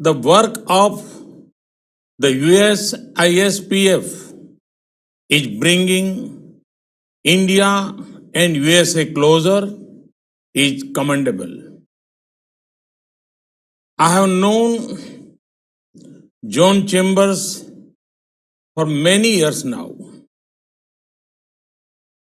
The work of the USISPF is bringing India and USA closer is commendable. I have known John Chambers for many years now.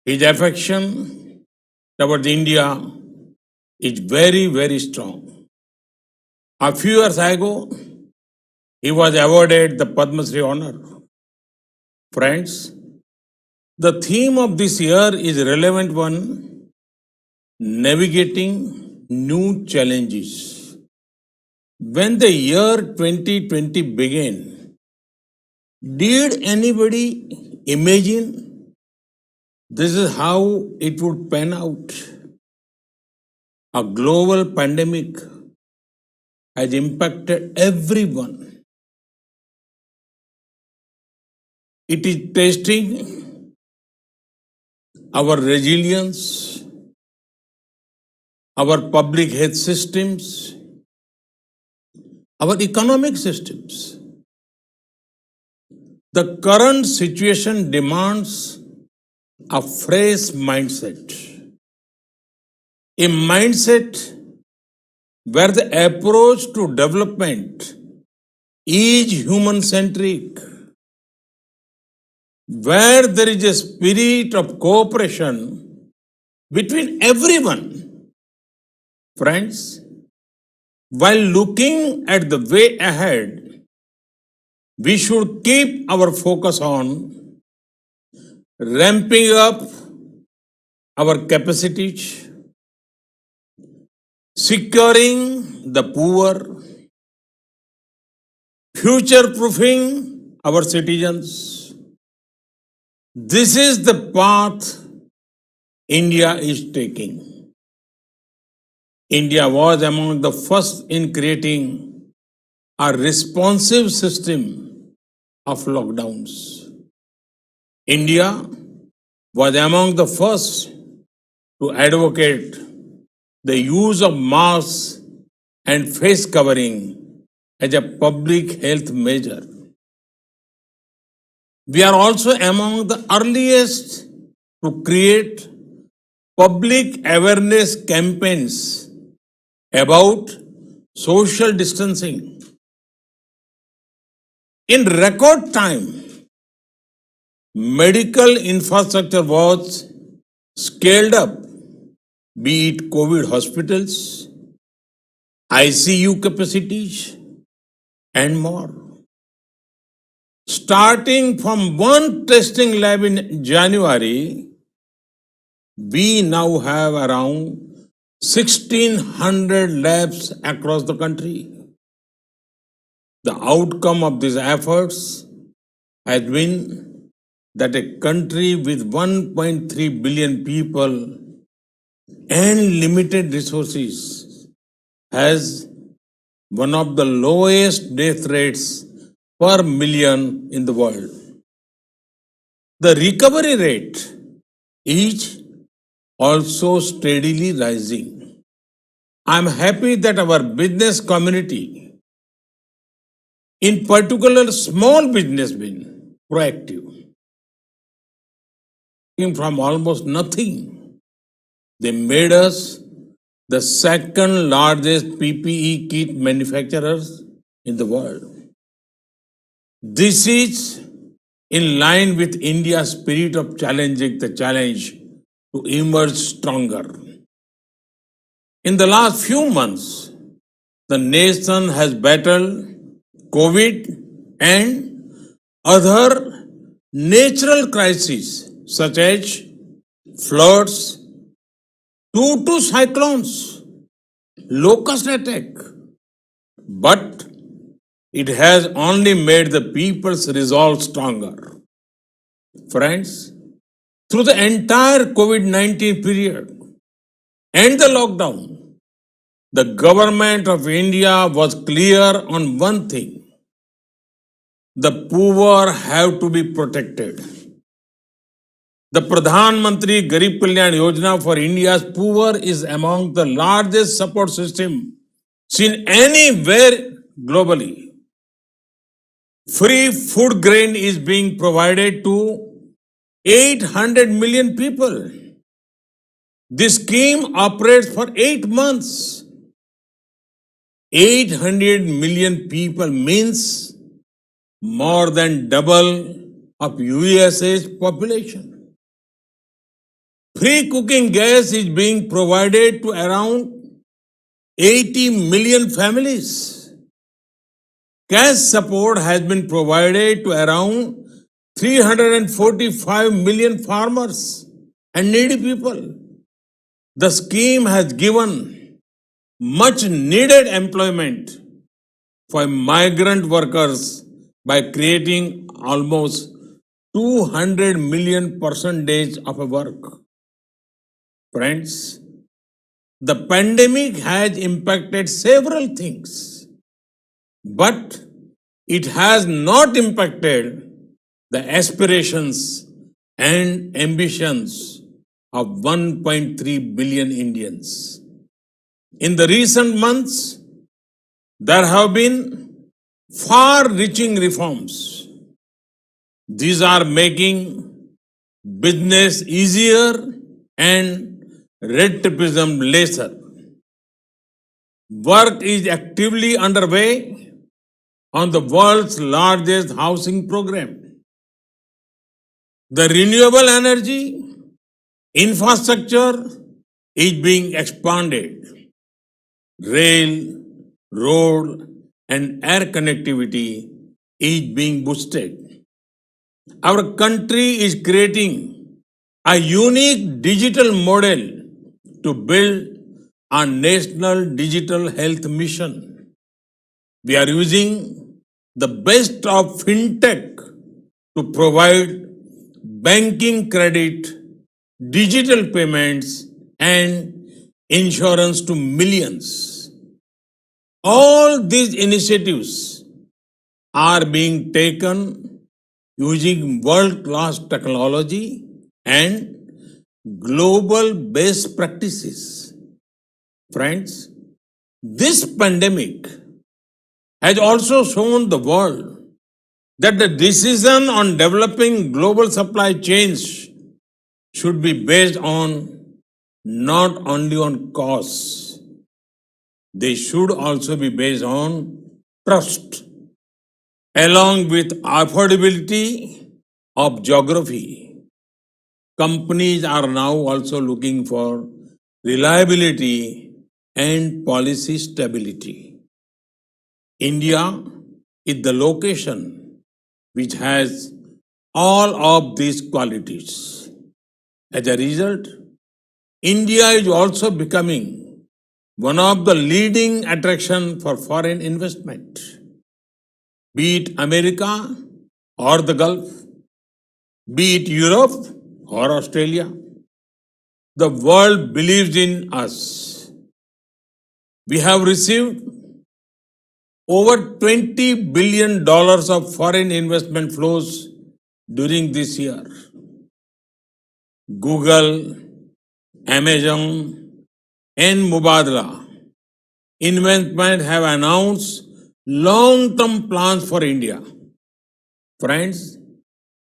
His affection towards India is very, very strong. A few years ago, he was awarded the Padma Shri honor. Friends, the theme of this year is a relevant one, navigating new challenges. When the year 2020 began, did anybody imagine this is how it would pan out? A global pandemic has impacted everyone. It is testing our resilience, our public health systems, our economic systems. The current situation demands a fresh mindset. A mindset where the approach to development is human-centric, where there is a spirit of cooperation between everyone. Friends, while looking at the way ahead, we should keep our focus on ramping up our capacities, securing the poor, future-proofing our citizens. This is the path India is taking. India was among the first in creating a responsive system of lockdowns. India was among the first to advocate the use of masks and face covering as a public health measure. We are also among the earliest to create public awareness campaigns about social distancing. In record time, medical infrastructure was scaled up, be it COVID hospitals, ICU capacities, and more. Starting from one testing lab in January, we now have around 1,600 labs across the country. The outcome of these efforts has been that a country with 1.3 billion people and limited resources has one of the lowest death rates per million in the world. The recovery rate is also steadily rising. I'm happy that our business community, in particular small business, been proactive. From almost nothing, they made us the second largest PPE kit manufacturers in the world. This is in line with India's spirit of challenging the challenge to emerge stronger. In the last few months, the nation has battled COVID and other natural crises such as floods, two cyclones, locust attack. But it has only made the people's resolve stronger. Friends, through the entire COVID-19 period and the lockdown, the government of India was clear on one thing: the poor have to be protected. The Pradhan Mantri Garib Kalyan Yojana for India's poor is among the largest support system seen anywhere globally. Free food grain is being provided to 800 million people. This scheme operates for 8 months. 800 million people means more than double of USA's population. Free cooking gas is being provided to around 80 million families. Cash support has been provided to around 345 million farmers and needy people. The scheme has given much needed employment for migrant workers by creating almost 200 million percentage of work. Friends, the pandemic has impacted several things, but it has not impacted the aspirations and ambitions of 1.3 billion Indians. In the recent months, there have been far-reaching reforms. These are making business easier and red tapeism lesser. Work is actively underway on the world's largest housing program. The renewable energy infrastructure is being expanded. Rail, road, and air connectivity is being boosted. Our country is creating a unique digital model to build a national digital health mission. We are using the best of fintech to provide banking credit, digital payments, and insurance to millions. All these initiatives are being taken using world-class technology and global best practices. Friends, this pandemic has also shown the world that the decision on developing global supply chains should be based on not only on costs, they should also be based on trust, along with affordability of geography. Companies are now also looking for reliability and policy stability. India is the location which has all of these qualities. As a result, India is also becoming one of the leading attractions for foreign investment. Be it America or the Gulf, be it Europe or Australia, the world believes in us. We have received over $20 billion of foreign investment flows during this year. Google, Amazon, and Mubadala Investment have announced long-term plans for India. Friends,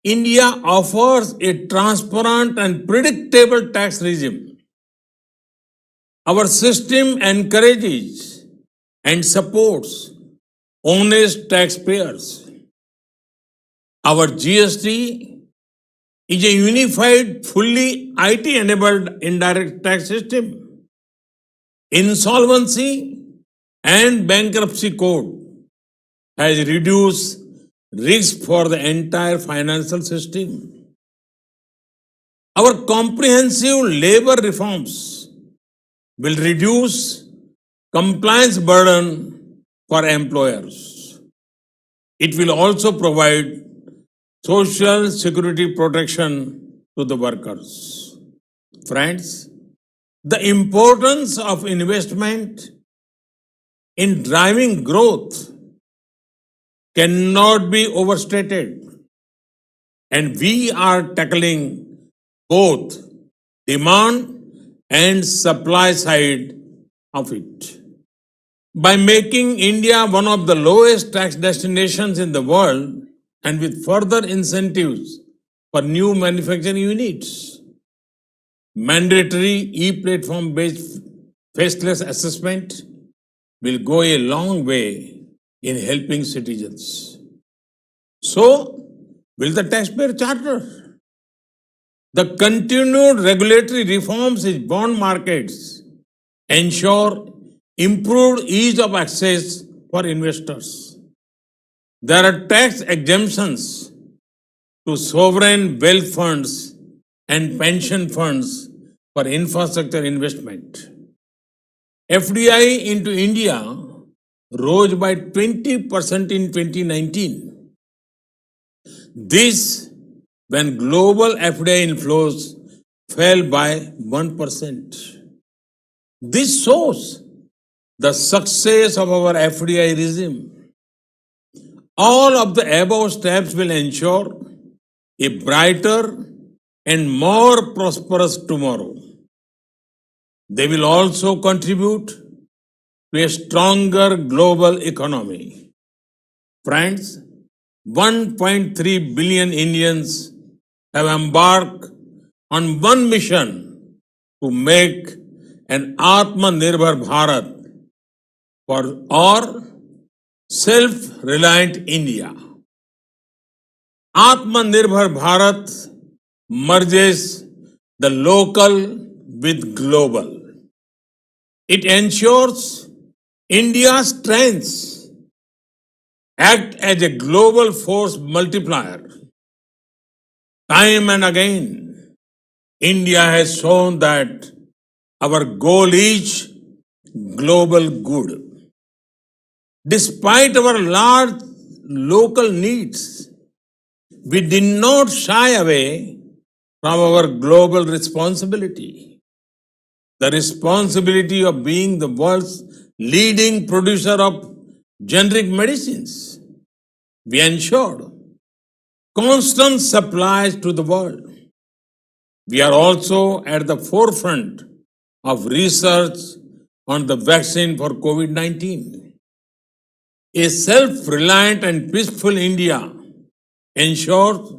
India offers a transparent and predictable tax regime. Our system encourages and supports honest taxpayers. Our GST is a unified, fully IT-enabled indirect tax system. Insolvency and bankruptcy code has reduced risk for the entire financial system. Our comprehensive labor reforms will reduce compliance burden for employers. It will also provide social security protection to the workers. Friends, the importance of investment in driving growth cannot be overstated, and we are tackling both demand and supply side of it. By making India one of the lowest tax destinations in the world and with further incentives for new manufacturing units, mandatory e-platform based faceless assessment will go a long way in helping citizens. So, will the taxpayer charter? The continued regulatory reforms in bond markets ensure improved ease of access for investors. There are tax exemptions to sovereign wealth funds and pension funds for infrastructure investment. FDI into India rose by 20% in 2019. This when global FDI inflows fell by 1%. This shows the success of our FDI regime. All of the above steps will ensure a brighter and more prosperous tomorrow. They will also contribute to a stronger global economy. Friends, 1.3 billion Indians have embarked on one mission to make an Atmanirbhar Bharat or self-reliant India. Atmanirbhar Bharat merges the local with global. It ensures India's strengths act as a global force multiplier. Time and again, India has shown that our goal is global good. Despite our large local needs, we did not shy away from our global responsibility. The responsibility of being the world's leading producer of generic medicines. We ensured constant supplies to the world. We are also at the forefront of research on the vaccine for COVID-19. A self-reliant and peaceful India ensures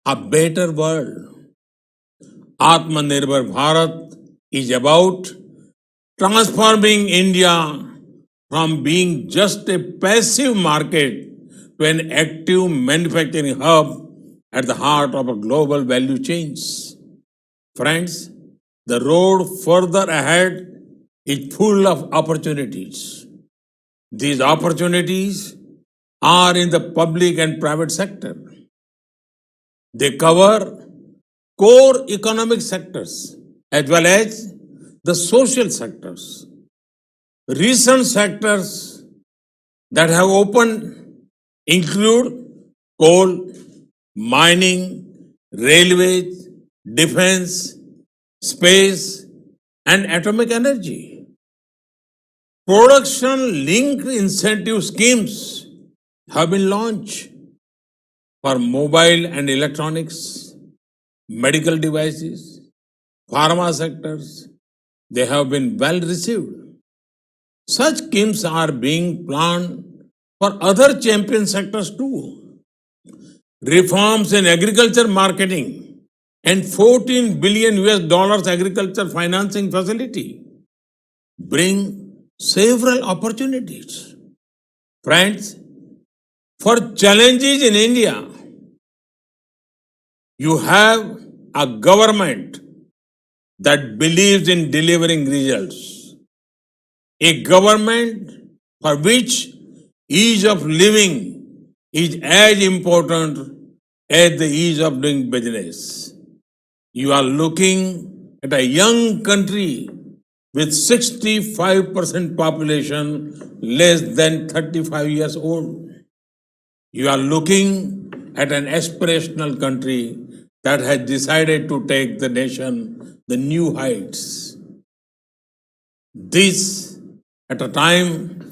a better world. Atmanirbhar Bharat is about transforming India from being just a passive market to an active manufacturing hub at the heart of a global value chains. Friends, the road further ahead is full of opportunities. These opportunities are in the public and private sector. They cover core economic sectors as well as the social sectors. Recent sectors that have opened include coal, mining, railways, defense, space, and atomic energy. Production-linked incentive schemes have been launched for mobile and electronics, medical devices, pharma sectors. They have been well received. Such schemes are being planned for other champion sectors too. Reforms in agriculture marketing and $14 billion agriculture financing facility bring several opportunities. Friends, for challenges in India, you have a government that believes in delivering results. A government for which ease of living is as important as the ease of doing business. You are looking at a young country with 65% population less than 35 years old. You are looking at an aspirational country that has decided to take the nation the new heights. This at a time